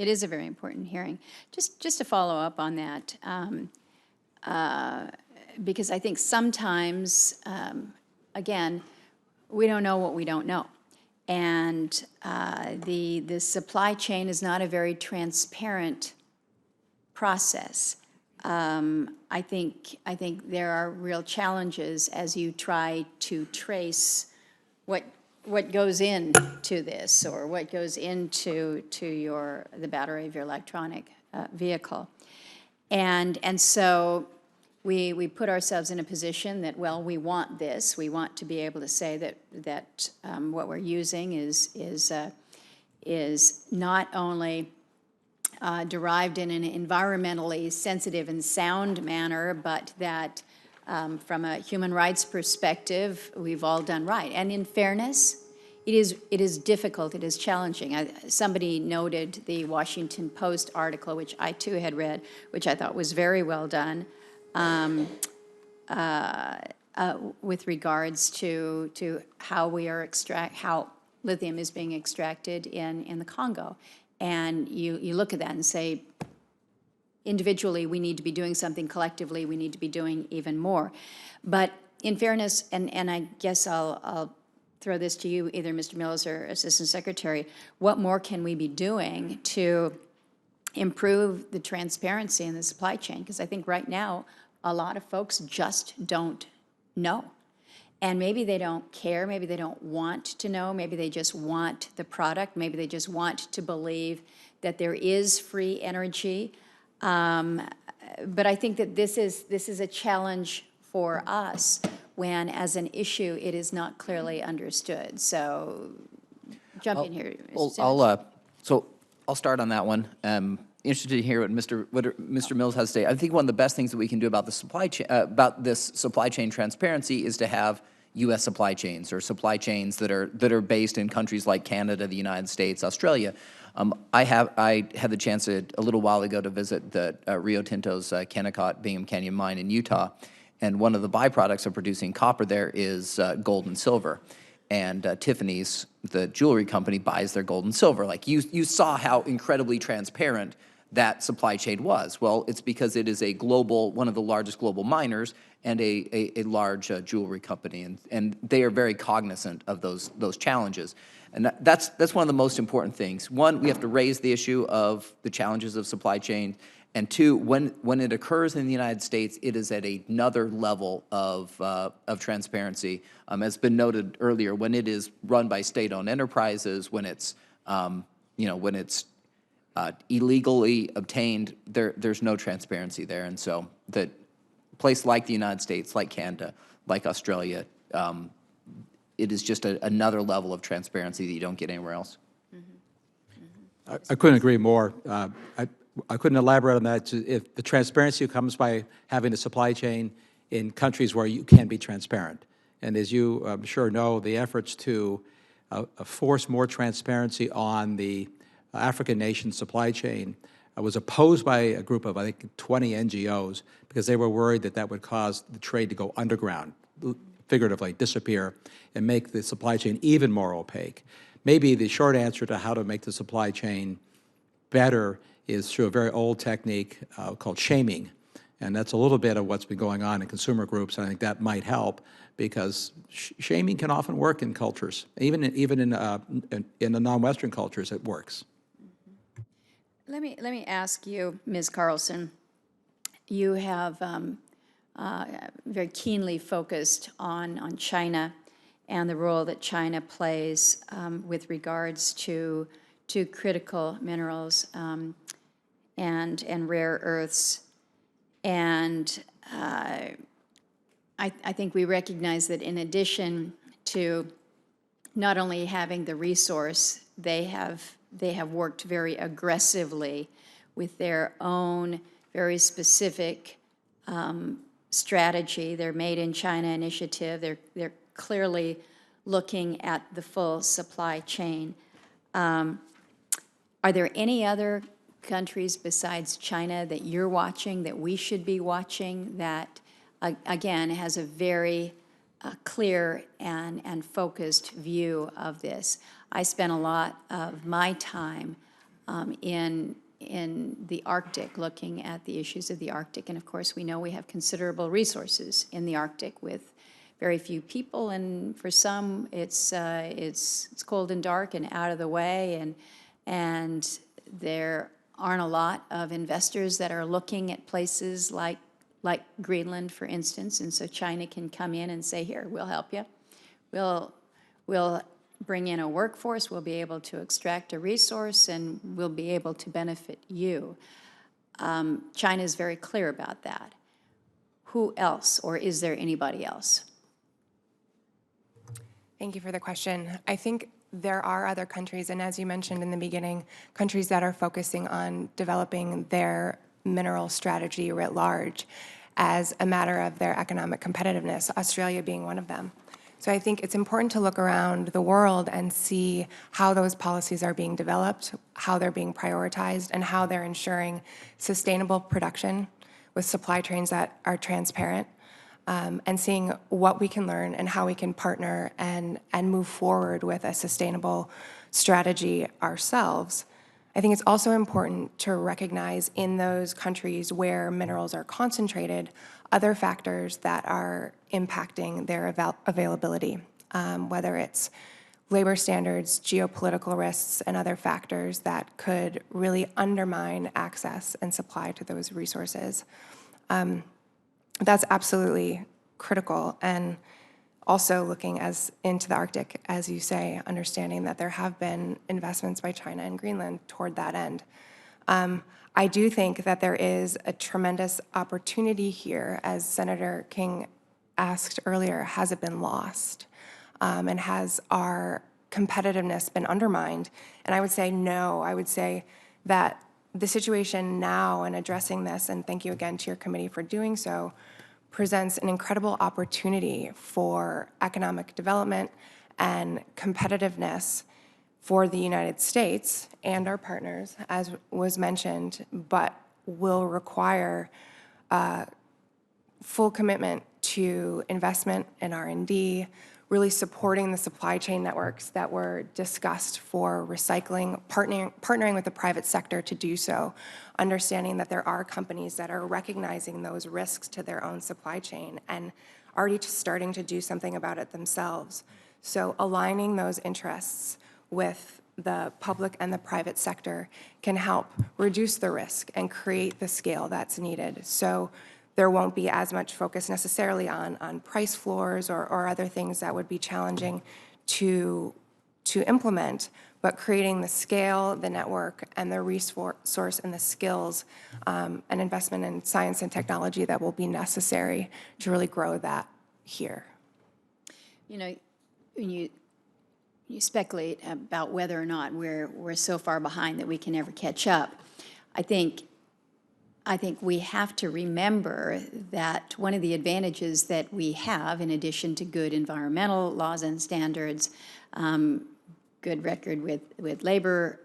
It is a very important hearing. Just to follow up on that, because I think sometimes, again, we don't know what we don't know. And the supply chain is not a very transparent process. I think there are real challenges as you try to trace what goes into this, or what goes into the battery of your electronic vehicle. And so we put ourselves in a position that, well, we want this. We want to be able to say that what we're using is not only derived in an environmentally sensitive and sound manner, but that from a human rights perspective, we've all done right. And in fairness, it is difficult, it is challenging. Somebody noted the Washington Post article, which I too had read, which I thought was very well done, with regards to how lithium is being extracted in the Congo. And you look at that and say, individually, we need to be doing something. Collectively, we need to be doing even more. But in fairness, and I guess I'll throw this to you, either Mr. Mills or Assistant Secretary, what more can we be doing to improve the transparency in the supply chain? Because I think right now, a lot of folks just don't know. And maybe they don't care, maybe they don't want to know, maybe they just want the product, maybe they just want to believe that there is free energy. But I think that this is a challenge for us when, as an issue, it is not clearly understood. So, jump in here, Mr. Simmons. So I'll start on that one. Interested to hear what Mr. Mills has to say. I think one of the best things that we can do about the supply chain, about this supply chain transparency, is to have U.S. supply chains, or supply chains that are based in countries like Canada, the United States, Australia. I had the chance a little while ago to visit the Rio Tinto's Kennecott Bingham Canyon mine in Utah, and one of the byproducts of producing copper there is gold and silver. And Tiffany's, the jewelry company, buys their gold and silver. Like you saw how incredibly transparent that supply chain was. Well, it's because it is one of the largest global miners and a large jewelry company, and they are very cognizant of those challenges. And that's one of the most important things. One, we have to raise the issue of the challenges of supply chain, and two, when it occurs in the United States, it is at another level of transparency. As been noted earlier, when it is run by state-owned enterprises, when it's illegally obtained, there's no transparency there. And so the place like the United States, like Canada, like Australia, it is just another level of transparency that you don't get anywhere else. Mm-hmm. I couldn't agree more. I couldn't elaborate on that. If the transparency comes by having a supply chain in countries where you can be transparent. And as you I'm sure know, the efforts to force more transparency on the African nation supply chain was opposed by a group of, I think, 20 NGOs, because they were worried that would cause the trade to go underground, figuratively disappear, and make the supply chain even more opaque. Maybe the short answer to how to make the supply chain better is through a very old technique called shaming. And that's a little bit of what's been going on in consumer groups, and I think that might help, because shaming can often work in cultures. Even in the non-Western cultures, it works. Let me ask you, Ms. Carlson, you have very keenly focused on China and the role that China plays with regards to critical minerals and rare earths. And I think we recognize that in addition to not only having the resource, they have worked very aggressively with their own very specific strategy, their Made in China initiative. They're clearly looking at the full supply chain. Are there any other countries besides China that you're watching, that we should be watching, that, again, has a very clear and focused view of this? I spent a lot of my time in the Arctic, looking at the issues of the Arctic. And of course, we know we have considerable resources in the Arctic with very few people, and for some, it's cold and dark and out of the way, and there aren't a lot of investors that are looking at places like Greenland, for instance, and so China can come in and say, here, we'll help you. We'll bring in a workforce, we'll be able to extract a resource, and we'll be able to benefit you. China is very clear about that. Who else, or is there anybody else? Thank you for the question. I think there are other countries, and as you mentioned in the beginning, countries that are focusing on developing their mineral strategy writ large as a matter of their economic competitiveness, Australia being one of them. So I think it's important to look around the world and see how those policies are being developed, how they're being prioritized, and how they're ensuring sustainable production with supply chains that are transparent, and seeing what we can learn and how we can partner and move forward with a sustainable strategy ourselves. I think it's also important to recognize in those countries where minerals are concentrated, other factors that are impacting their availability, whether it's labor standards, geopolitical risks, and other factors that could really undermine access and supply to those resources. That's absolutely critical. And also looking into the Arctic, as you say, understanding that there have been investments by China and Greenland toward that end. I do think that there is a tremendous opportunity here, as Senator King asked earlier, has it been lost? And has our competitiveness been undermined? And I would say no. I would say that the situation now and addressing this, and thank you again to your committee for doing so, presents an incredible opportunity for economic development and competitiveness for the United States and our partners, as was mentioned, but will require full commitment to investment in R&D, really supporting the supply chain networks that were discussed for recycling, partnering with the private sector to do so, understanding that there are companies that are recognizing those risks to their own supply chain and already starting to do something about it themselves. So aligning those interests with the public and the private sector can help reduce the risk and create the scale that's needed. So there won't be as much focus necessarily on price floors or other things that would be challenging to implement, but creating the scale, the network, and the resource and the skills and investment in science and technology that will be necessary to really grow that here. You know, when you speculate about whether or not we're so far behind that we can never catch up, I think we have to remember that one of the advantages that we have, in addition to good environmental laws and standards, good record with labor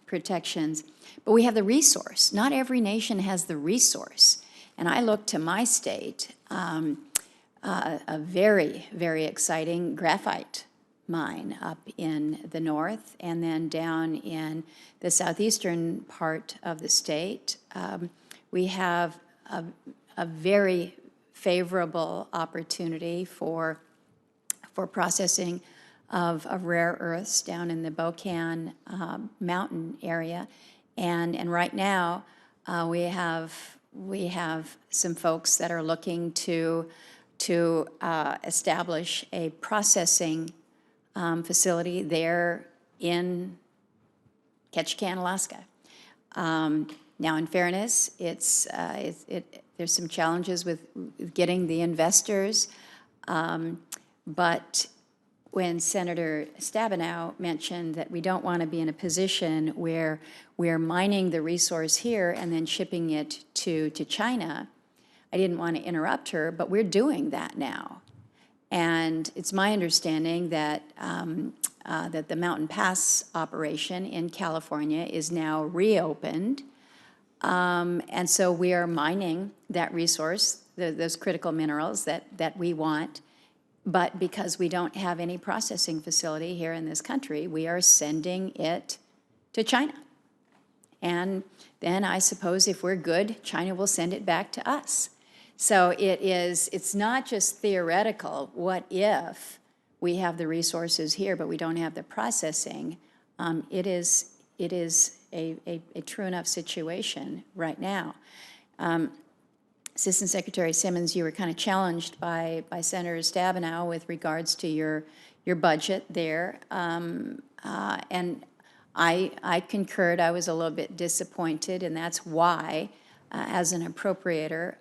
protections, but we have the resource. Not every nation has the resource. And I look to my state, a very, very exciting graphite mine up in the north, and then down in the southeastern part of the state. We have a very favorable opportunity for processing of rare earths down in the Bocan mountain area, and right now we have some folks that are looking to establish a processing facility there in Ketchikan, Alaska. Now, in fairness, there's some challenges with getting the investors, but when Senator Stabenow mentioned that we don't want to be in a position where we're mining the resource here and then shipping it to China, I didn't want to interrupt her, but we're doing that now. And it's my understanding that that the Mountain Pass operation in California is now reopened. And so we are mining that resource, those critical minerals that we want. But because we don't have any processing facility here in this country, we are sending it to China. And then I suppose if we're good, China will send it back to us. So it's not just theoretical, what if we have the resources here, but we don't have the processing. It is a true enough situation right now. Assistant Secretary Simmons, you were kind of challenged by Senator Stabenow with regards to your budget there. And I concurred. I was a little bit disappointed, and that's why, as an appropriator,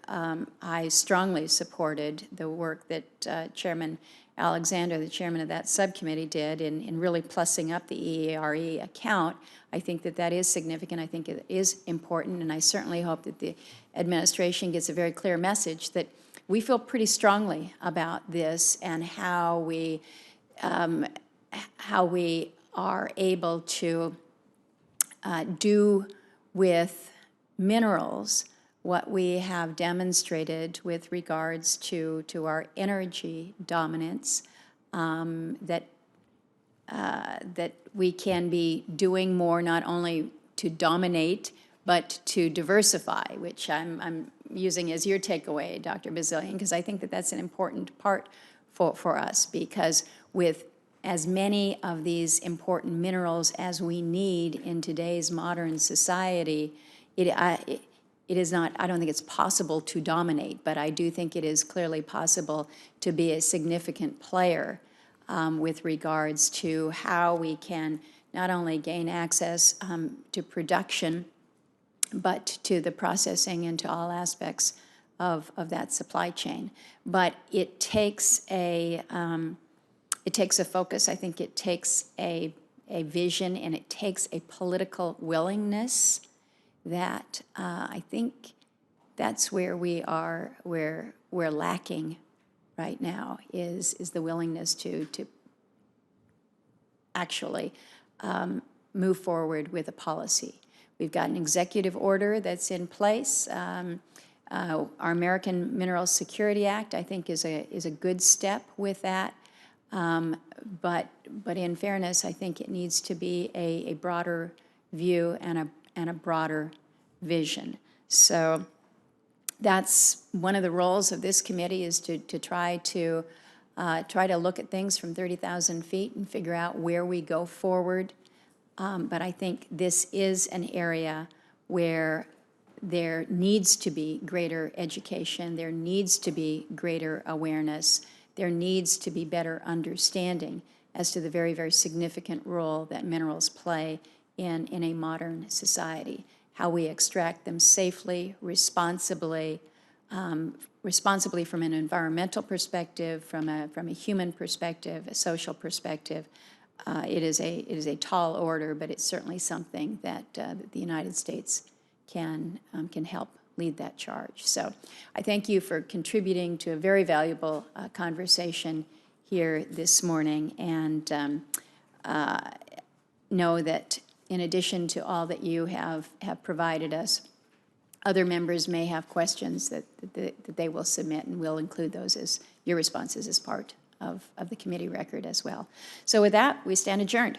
I strongly supported the work that Chairman Alexander, the chairman of that subcommittee, did in really plussing up the EARE account. I think that is significant. I think it is important, and I certainly hope that the administration gets a very clear message that we feel pretty strongly about this and how we are able to do with minerals what we have demonstrated with regards to our energy dominance, that we can be doing more not only to dominate but to diversify, which I'm using as your takeaway, Dr. Bazillion, because I think that that's an important part for us, because with as many of these important minerals as we need in today's modern society, it is not, I don't think it's possible to dominate, but I do think it is clearly possible to be a significant player with regards to how we can not only gain access to production, but to the processing and to all aspects of that supply chain. But it takes a focus. I think it takes a vision, and it takes a political willingness that I think that's where we're lacking right now, is the willingness to actually move forward with a policy. We've got an executive order that's in place. Our American Mineral Security Act, I think, is a good step with that. But in fairness, I think it needs to be a broader view and a broader vision. So that's one of the roles of this committee, is to try to look at things from 30,000 feet and figure out where we go forward. But I think this is an area where there needs to be greater education, there needs to be greater awareness, there needs to be better understanding as to the very, very significant role that minerals play in a modern society. How we extract them safely, responsibly from an environmental perspective, from a human perspective, a social perspective. It is a tall order, but it's certainly something that the United States can help lead that charge. So I thank you for contributing to a very valuable conversation here this morning, and know that in addition to all that you have provided us, other members may have questions that they will submit, and we'll include those as your responses as part of the committee record as well. So with that, we stand adjourned.